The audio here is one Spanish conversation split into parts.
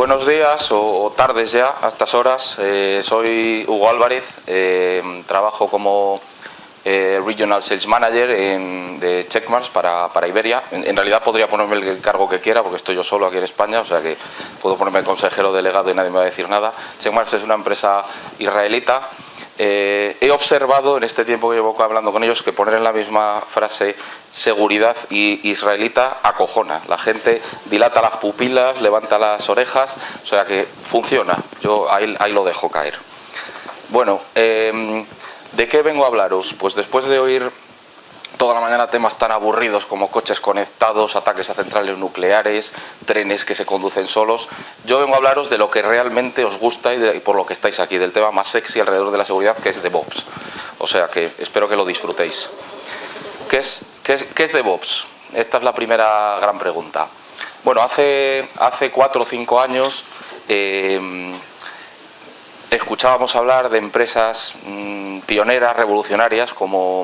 buenos días o tardes ya a estas horas. Soy Hugo Álvarez, trabajo como Regional Sales Manager de Checkmarx para Iberia. En realidad podría ponerme el cargo que quiera porque estoy yo solo aquí en España, o sea que puedo ponerme consejero delegado y nadie me va a decir nada. Checkmarx es una empresa israelita. He observado en este tiempo que llevo hablando con ellos que poner en la misma frase seguridad y israelita acojona. La gente dilata las pupilas, levanta las orejas, o sea que funciona. Yo ahí lo dejo caer. Bueno, ¿de qué vengo a hablaros? Pues después de oír toda la mañana temas tan aburridos como coches conectados, ataques a centrales nucleares, trenes que se conducen solos, yo vengo a hablaros de lo que realmente os gusta y por lo que estáis aquí, del tema más sexy alrededor de la seguridad, que es DevOps. O sea que espero que lo disfrutéis. ¿Qué es DevOps? Esta es la primera gran pregunta. Bueno, hace 4 o 5 años escuchábamos hablar de empresas pioneras, revolucionarias como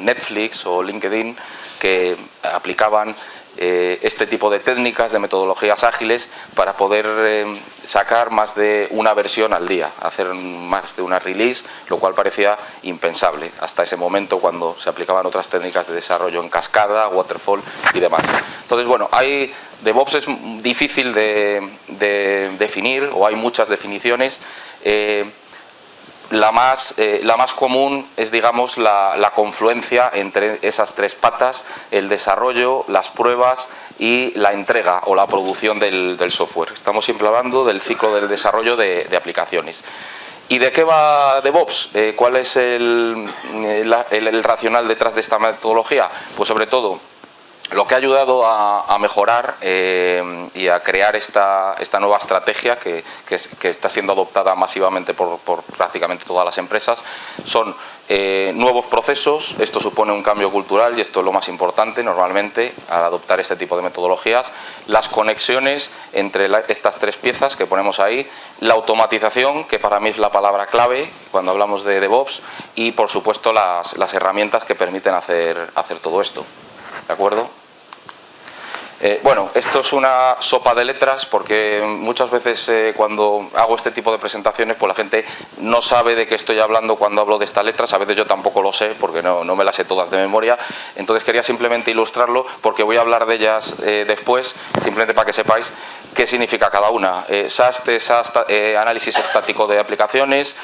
Netflix o LinkedIn, que aplicaban este tipo de técnicas, de metodologías ágiles para poder sacar más de una versión al día, hacer más de una release, lo cual parecía impensable hasta ese momento cuando se aplicaban otras técnicas de desarrollo en cascada, waterfall y demás. Entonces, bueno, DevOps es difícil de definir, o hay muchas definiciones. La más común es, digamos, la confluencia entre esas 3 patas: el desarrollo, las pruebas y la entrega o la producción del software. Estamos siempre hablando del ciclo del desarrollo de aplicaciones. ¿Y de qué va DevOps? ¿Cuál es el racional detrás de esta metodología? Pues sobre todo lo que ha ayudado a mejorar y a crear esta nueva estrategia que está siendo adoptada masivamente por prácticamente todas las empresas son nuevos procesos. Esto supone un cambio cultural y esto es lo más importante normalmente al adoptar este tipo de metodologías. Las conexiones entre estas 3 piezas que ponemos ahí, la automatización, que para mí es la palabra clave cuando hablamos de DevOps, y por supuesto las herramientas que permiten hacer todo esto. ¿De acuerdo? Bueno, esto es una sopa de letras porque muchas veces cuando hago este tipo de presentaciones pues la gente no sabe de qué estoy hablando cuando hablo de estas letras. A veces yo tampoco lo sé porque no me las sé todas de memoria. Entonces quería simplemente ilustrarlo porque voy a hablar de ellas después, simplemente para que sepáis qué significa cada una. SAST es análisis estático de aplicaciones,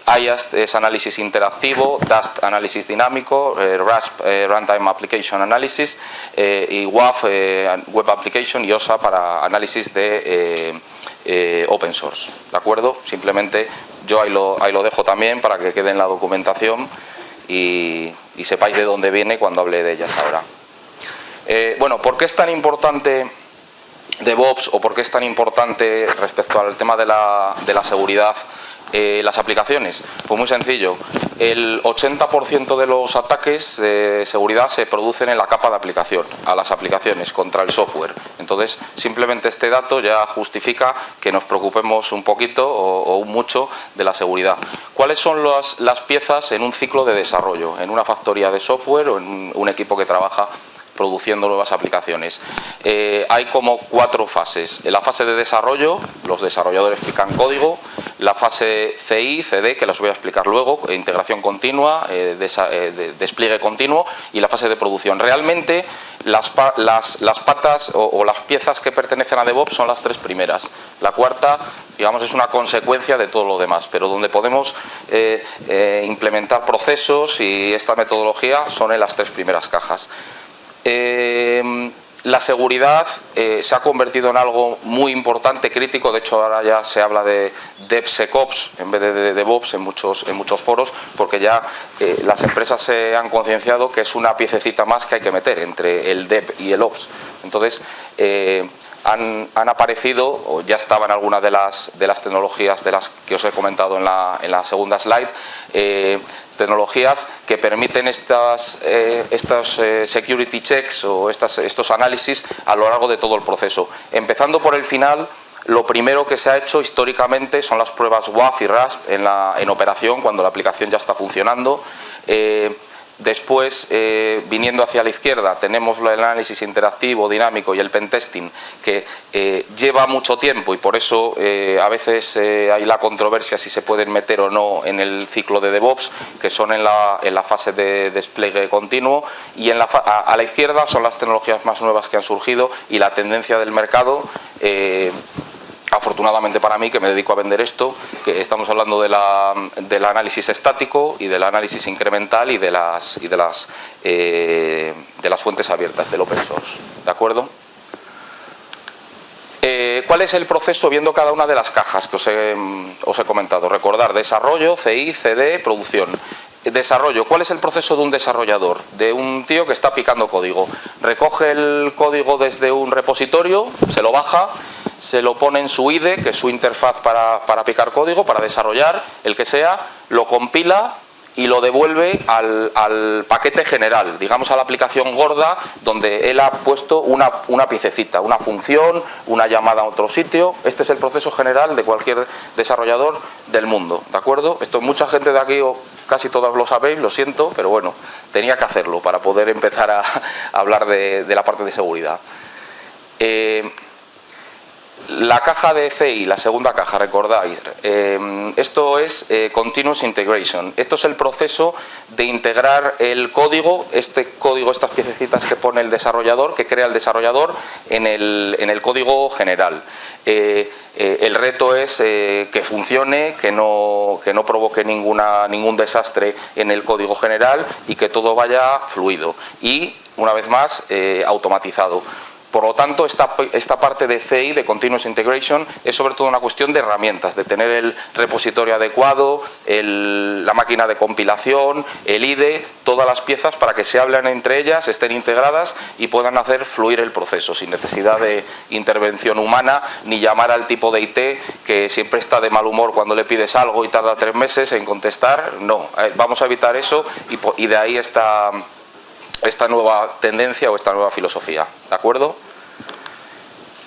IAST es análisis interactivo, DAST análisis dinámico, RASP Runtime Application Analysis y WAF Web Application y OSA para análisis de open source. ¿De acuerdo? Simplemente yo ahí lo dejo también para que quede en la documentación y sepáis de dónde viene cuando hable de ellas ahora. Bueno, ¿por qué es tan importante DevOps o por qué es tan importante respecto al tema de la seguridad las aplicaciones? Pues muy sencillo, el 80% de los ataques de seguridad se producen en la capa de aplicación, a las aplicaciones, contra el software. Entonces, simplemente este dato ya justifica que nos preocupemos un poquito o mucho de la seguridad. ¿Cuáles son las piezas en un ciclo de desarrollo, en una factoría de software o en un equipo que trabaja produciendo nuevas aplicaciones? Hay como 4 fases. En la fase de desarrollo, los desarrolladores pican código. La fase CI, CD, que los voy a explicar luego, integración continua, despliegue continuo, y la fase de producción. Realmente las patas o las piezas que pertenecen a DevOps son las 3 primeras. La cuarta, digamos, es una consecuencia de todo lo demás, pero donde podemos implementar procesos y esta metodología son en las 3 primeras cajas. La seguridad se ha convertido en algo muy importante, crítico. De hecho, ahora ya se habla de DevSecOps en vez de DevOps en muchos foros, porque ya las empresas se han concienciado que es una piececita más que hay que meter entre el Dev y el Ops. Entonces, han aparecido, o ya estaban algunas de las tecnologías de las que os he comentado en la segunda slide, tecnologías que permiten estos security checks o estos análisis a lo largo de todo el proceso. Empezando por el final, lo primero que se ha hecho históricamente son las pruebas WAF y RASP en operación, cuando la aplicación ya está funcionando. Después, viniendo hacia la izquierda, tenemos el análisis interactivo, dinámico y el pentesting, que lleva mucho tiempo y por eso a veces hay la controversia si se pueden meter o no en el ciclo de DevOps, que son en la fase de despliegue continuo, y a la izquierda son las tecnologías más nuevas que han surgido y la tendencia del mercado. Afortunadamente para mí, que me dedico a vender esto, que estamos hablando del análisis estático y del análisis incremental y de las fuentes abiertas, del open source. ¿De acuerdo? ¿Cuál es el proceso viendo cada una de las cajas que os he comentado? Recordar, desarrollo, CI, CD, producción. Desarrollo, ¿cuál es el proceso de un desarrollador? De un tío que está picando código. Recoge el código desde un repositorio, se lo baja, se lo pone en su IDE, que es su interfaz para picar código, para desarrollar, el que sea, lo compila y lo devuelve al paquete general, digamos a la aplicación gorda, donde él ha puesto una piececita, una función, una llamada a otro sitio. Este es el proceso general de cualquier desarrollador del mundo, ¿de acuerdo? Esto mucha gente de aquí, o casi todos lo sabéis, lo siento, pero bueno, tenía que hacerlo para poder empezar a hablar de la parte de seguridad. La caja de CI, la segunda caja, recordáis, esto es Continuous Integration. Esto es el proceso de integrar el código, estas piececitas que pone el desarrollador, que crea el desarrollador en el código general. El reto es que funcione, que no provoque ningún desastre en el código general y que todo vaya fluido y, una vez más, automatizado. Por lo tanto, esta parte de CI, de Continuous Integration, es sobre todo una cuestión de herramientas, de tener el repositorio adecuado, la máquina de compilación, el IDE, todas las piezas para que se hablen entre ellas, estén integradas y puedan hacer fluir el proceso sin necesidad de intervención humana, ni llamar al tipo de IT que siempre está de mal humor cuando le pides algo y tarda 3 meses en contestar. No, vamos a evitar eso y de ahí esta nueva tendencia o esta nueva filosofía, ¿de acuerdo?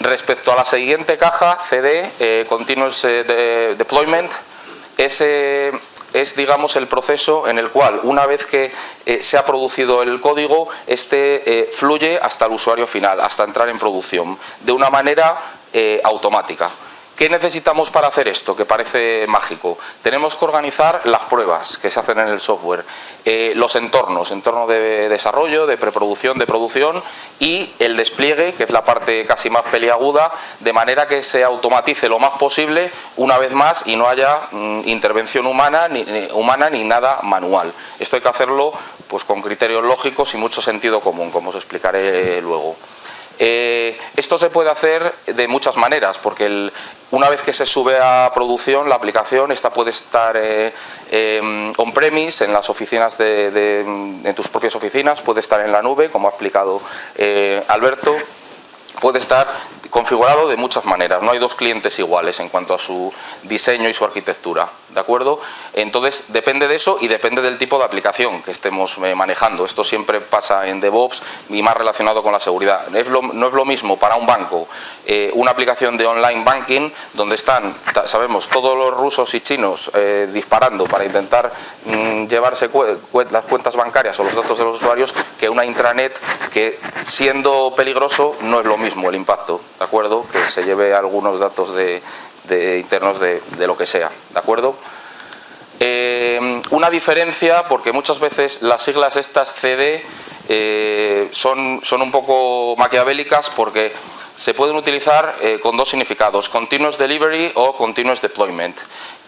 Respecto a la siguiente caja, CD, Continuous Deployment, es, digamos, el proceso en el cual, una vez que se ha producido el código, fluye hasta el usuario final, hasta entrar en producción, de una manera automática. ¿Qué necesitamos para hacer esto? Que parece mágico. Tenemos que organizar las pruebas que se hacen en el software, los entorno de desarrollo, de preproducción, de producción y el despliegue, que es la parte casi más peliaguda, de manera que se automatice lo más posible una vez más y no haya intervención humana ni nada manual. Esto hay que hacerlo pues con criterios lógicos y mucho sentido común, como os explicaré luego. Esto se puede hacer de muchas maneras, porque una vez que se sube a producción la aplicación, esta puede estar on-premise, en las oficinas en tus propias oficinas, puede estar en la nube, como ha explicado Alberto, puede estar configurado de muchas maneras. No hay dos clientes iguales en cuanto a su diseño y su arquitectura, ¿de acuerdo? Entonces depende de eso y depende del tipo de aplicación que estemos manejando. Esto siempre pasa en DevOps y más relacionado con la seguridad. No es lo mismo para un banco una aplicación de online banking donde están, sabemos, todos los rusos y chinos disparando para intentar llevarse las cuentas bancarias o los datos de los usuarios, que una intranet que, siendo peligroso, no es lo mismo el impacto, ¿de acuerdo? Que se lleve algunos datos internos de lo que sea, ¿de acuerdo? Una diferencia, porque muchas veces las siglas estas CD son un poco maquiavélicas, porque se pueden utilizar con dos significados: Continuous Delivery o Continuous Deployment.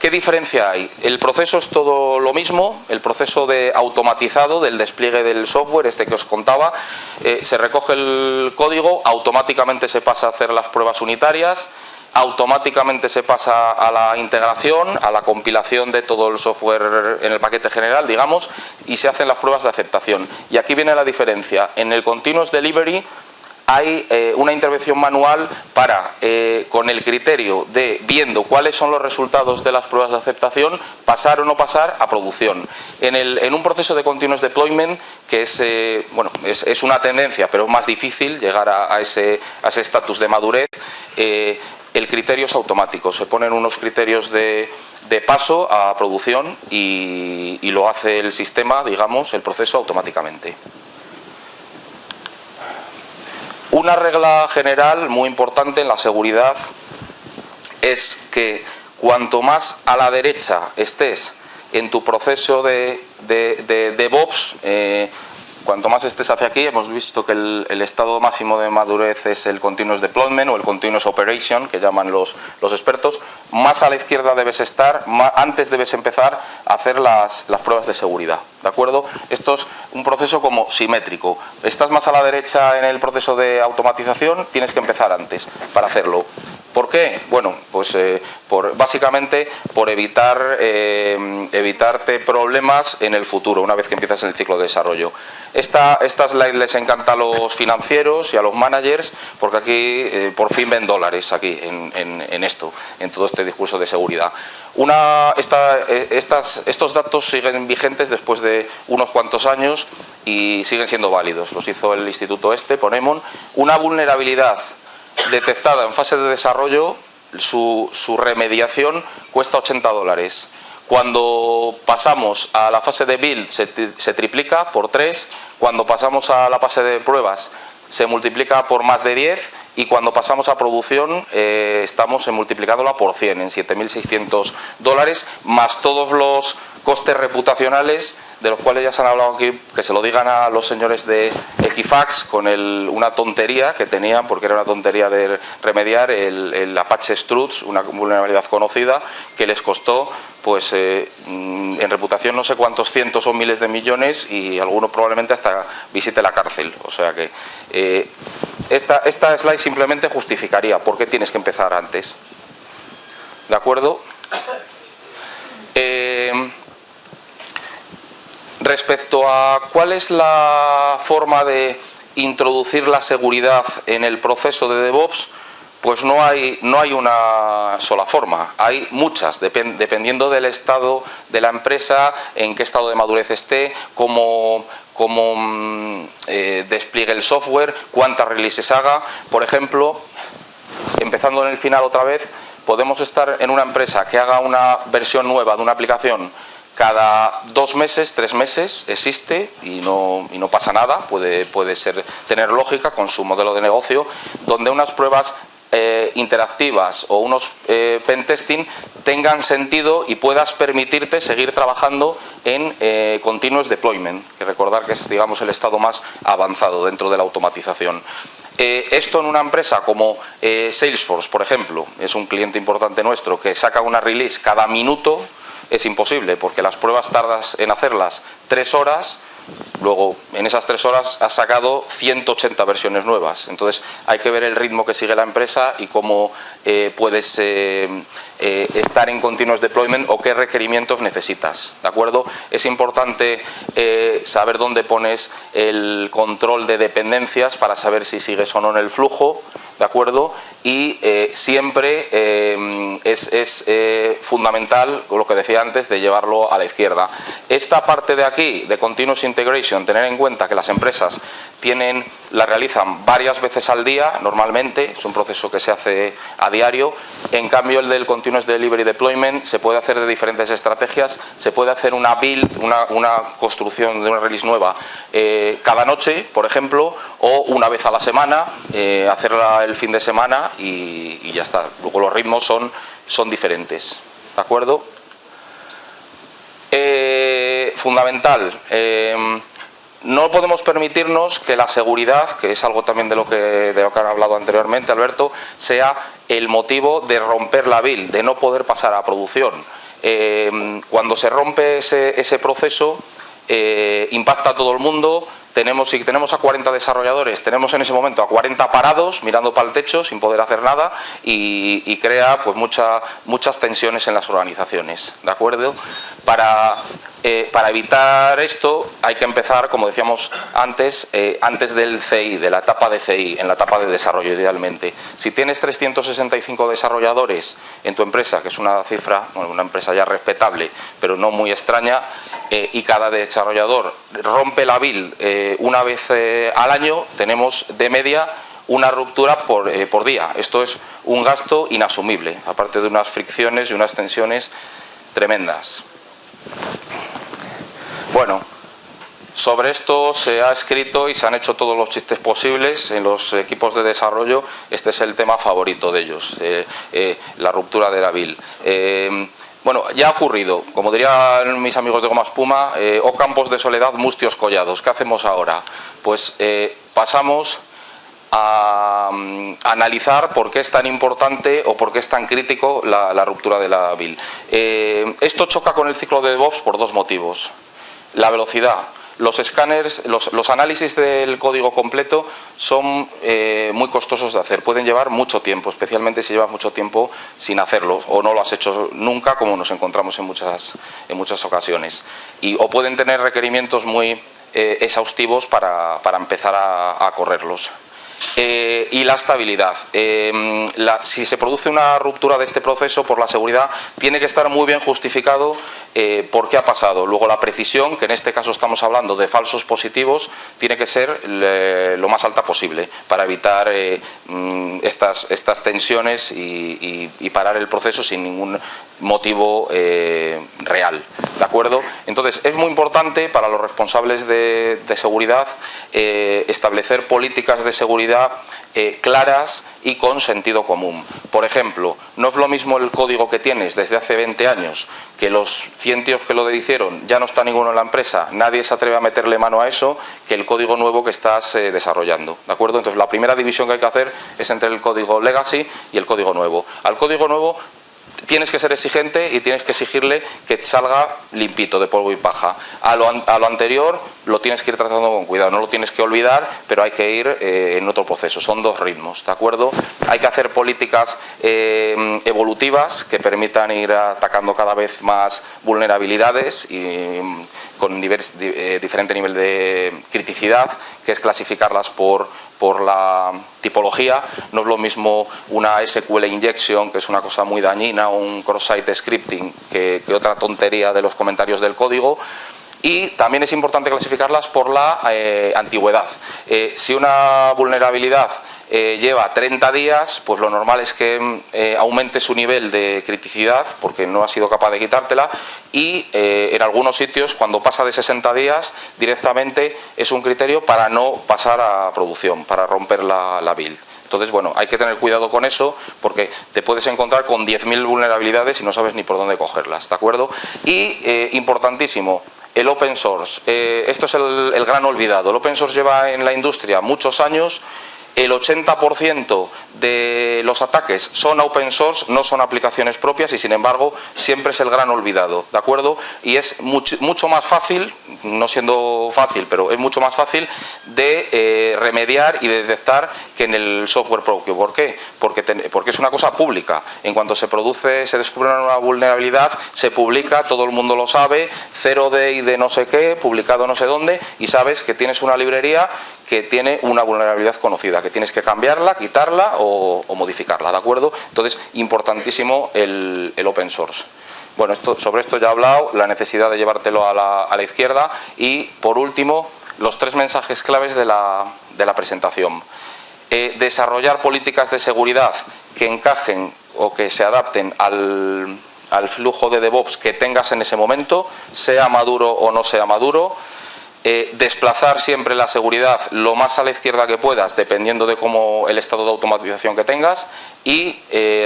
¿Qué diferencia hay? El proceso es todo lo mismo, el proceso de automatizado del despliegue del software, que os contaba. Se recoge el código, automáticamente se pasa a hacer las pruebas unitarias, automáticamente se pasa a la integración, a la compilación de todo el software en el paquete general, digamos, y se hacen las pruebas de aceptación. Y aquí viene la diferencia. En el Continuous Delivery hay una intervención manual para, con el criterio de, viendo cuáles son los resultados de las pruebas de aceptación, pasar o no pasar a producción. En un proceso de Continuous Deployment, que es una tendencia, pero es más difícil llegar a ese estatus de madurez, el criterio es automático. Se ponen unos criterios de paso a producción y lo hace el sistema, digamos, el proceso automáticamente. Una regla general muy importante en la seguridad es que cuanto más a la derecha estés en tu proceso de DevOps, cuanto más estés hacia aquí, hemos visto que el estado máximo de madurez es el Continuous Deployment o el Continuous Operation, que llaman los expertos. Más a la izquierda debes estar, antes debes empezar a hacer las pruebas de seguridad, ¿de acuerdo? Esto es un proceso como simétrico. Estás más a la derecha en el proceso de automatización, tienes que empezar antes para hacerlo. ¿Por qué? Bueno, pues básicamente por evitarte problemas en el futuro, una vez que empiezas en el ciclo de desarrollo. Esta slide les encanta a los financieros y a los managers, porque aquí por fin ven dólares aquí en esto, en todo este discurso de seguridad. Estos datos siguen vigentes después de unos cuantos años y siguen siendo válidos. Los hizo el Instituto Ponemon. Una vulnerabilidad detectada en fase de desarrollo, su remediación cuesta $80. Cuando pasamos a la fase de build se triplica por 3, cuando pasamos a la fase de pruebas se multiplica por más de 10 y cuando pasamos a producción estamos multiplicándola por 100, en $7.600, más todos los costes reputacionales de los cuales ya se han hablado aquí, que se lo digan a los señores de Equifax con una tontería que tenían, porque era una tontería de remediar el Apache Struts, una vulnerabilidad conocida que les costó pues en reputación no sé cuántos cientos o miles de millones y alguno probablemente hasta visite la cárcel. O sea que esta slide simplemente justificaría por qué tienes que empezar antes. ¿De acuerdo? Respecto a cuál es la forma de introducir la seguridad en el proceso de DevOps, pues no hay una sola forma, hay muchas, dependiendo del estado de la empresa, en qué estado de madurez esté, cómo despliegue el software, cuántas releases haga. Por ejemplo, empezando en el final otra vez, podemos estar en una empresa que haga una versión nueva de una aplicación cada 2 meses, 3 meses, existe y no pasa nada, puede tener lógica con su modelo de negocio, donde unas pruebas interactivas o unos pentesting tengan sentido y puedas permitirte seguir trabajando en continuous deployment, que recordar que es, digamos, el estado más avanzado dentro de la automatización. Esto en una empresa como Salesforce, por ejemplo, es un cliente importante nuestro que saca una release cada minuto, es imposible, porque las pruebas tardas en hacerlas 3 horas, luego en esas 3 horas has sacado 180 versiones nuevas. Entonces hay que ver el ritmo que sigue la empresa y cómo puedes estar en continuous deployment o qué requerimientos necesitas, ¿de acuerdo? Es importante saber dónde pones el control de dependencias para saber si sigues o no en el flujo, ¿de acuerdo? Y siempre es fundamental, lo que decía antes, de llevarlo a la izquierda. Esta parte de aquí, de Continuous Integration, tener en cuenta que las empresas la realizan varias veces al día, normalmente, es un proceso que se hace a diario. En cambio, el del Continuous Delivery Deployment se puede hacer de diferentes estrategias, se puede hacer una build, una construcción de una release nueva cada noche, por ejemplo, o una vez a la semana, hacerla el fin de semana y ya está. Luego los ritmos son diferentes, ¿de acuerdo? Fundamental, no podemos permitirnos que la seguridad, que es algo también de lo que han hablado anteriormente, Alberto, sea el motivo de romper la build, de no poder pasar a producción. Cuando se rompe ese proceso, impacta a todo el mundo. Si tenemos a 40 desarrolladores, tenemos en ese momento a 40 parados mirando para el techo sin poder hacer nada y crea pues muchas tensiones en las organizaciones, ¿de acuerdo? Para evitar esto hay que empezar, como decíamos antes del CI, de la etapa de CI, en la etapa de desarrollo idealmente. Si tienes 365 desarrolladores en tu empresa, que es una cifra, bueno, una empresa ya respetable, pero no muy extraña, y cada desarrollador rompe la build una vez al año, tenemos de media una ruptura por día. Esto es un gasto inasumible, aparte de unas fricciones y unas tensiones tremendas. Bueno, sobre esto se ha escrito y se han hecho todos los chistes posibles en los equipos de desarrollo. Este es el tema favorito de ellos, la ruptura de la BIL. Bueno, ya ha ocurrido, como dirían mis amigos de Goma Espuma, o campos de soledad, mustios collados. ¿Qué hacemos ahora? Pues pasamos a analizar por qué es tan importante o por qué es tan crítico la ruptura de la BIL. Esto choca con el ciclo de DevOps por dos motivos. La velocidad. Los escáneres, los análisis del código completo son muy costosos de hacer, pueden llevar mucho tiempo, especialmente si llevas mucho tiempo sin hacerlo o no lo has hecho nunca, como nos encontramos en muchas ocasiones. O pueden tener requerimientos muy exhaustivos para empezar a correrlos. Y la estabilidad. Si se produce una ruptura de este proceso por la seguridad, tiene que estar muy bien justificado por qué ha pasado. Luego la precisión, que en este caso estamos hablando de falsos positivos, tiene que ser lo más alta posible para evitar estas tensiones y parar el proceso sin ningún motivo real. ¿De acuerdo? Entonces es muy importante para los responsables de seguridad establecer políticas de seguridad claras y con sentido común. Por ejemplo, no es lo mismo el código que tienes desde hace 20 años, que los 100 tíos que lo hicieron ya no está ninguno en la empresa, nadie se atreve a meterle mano a eso, que el código nuevo que estás desarrollando. ¿De acuerdo? Entonces la primera división que hay que hacer es entre el código legacy y el código nuevo. Al código nuevo tienes que ser exigente y tienes que exigirle que salga limpito de polvo y paja. A lo anterior lo tienes que ir tratando con cuidado, no lo tienes que olvidar, pero hay que ir en otro proceso. Son dos ritmos, ¿de acuerdo? Hay que hacer políticas evolutivas que permitan ir atacando cada vez más vulnerabilidades y con diferente nivel de criticidad, que es clasificarlas por la tipología. No es lo mismo una SQL injection, que es una cosa muy dañina, o un cross-site scripting, que otra tontería de los comentarios del código. Y también es importante clasificarlas por la antigüedad. Si una vulnerabilidad lleva 30 días, pues lo normal es que aumente su nivel de criticidad porque no ha sido capaz de quitártela, y en algunos sitios cuando pasa de 60 días directamente es un criterio para no pasar a producción, para romper la build. Entonces, bueno, hay que tener cuidado con eso porque te puedes encontrar con 10.000 vulnerabilidades y no sabes ni por dónde cogerlas, ¿de acuerdo? Y importantísimo, el open source. Esto es el gran olvidado. El open source lleva en la industria muchos años. El 80% de los ataques son open source, no son aplicaciones propias, y sin embargo siempre es el gran olvidado, ¿de acuerdo? Y es mucho más fácil, no siendo fácil, pero es mucho más fácil de remediar y de detectar que en el software propio. ¿Por qué? Porque es una cosa pública. En cuanto se descubre una nueva vulnerabilidad, se publica, todo el mundo lo sabe, 0day de no sé qué, publicado no sé dónde, y sabes que tienes una librería que tiene una vulnerabilidad conocida, que tienes que cambiarla, quitarla o modificarla, ¿de acuerdo? Entonces, importantísimo el open source. Bueno, sobre esto ya he hablado, la necesidad de llevártelo a la izquierda, y, por último, los 3 mensajes claves de la presentación. Desarrollar políticas de seguridad que encajen o que se adapten al flujo de DevOps que tengas en ese momento, sea maduro o no sea maduro. Desplazar siempre la seguridad lo más a la izquierda que puedas, dependiendo de cómo el estado de automatización que tengas, y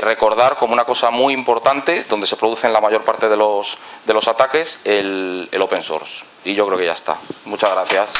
recordar como una cosa muy importante, donde se producen la mayor parte de los ataques, el open source. Y yo creo que ya está. Muchas gracias.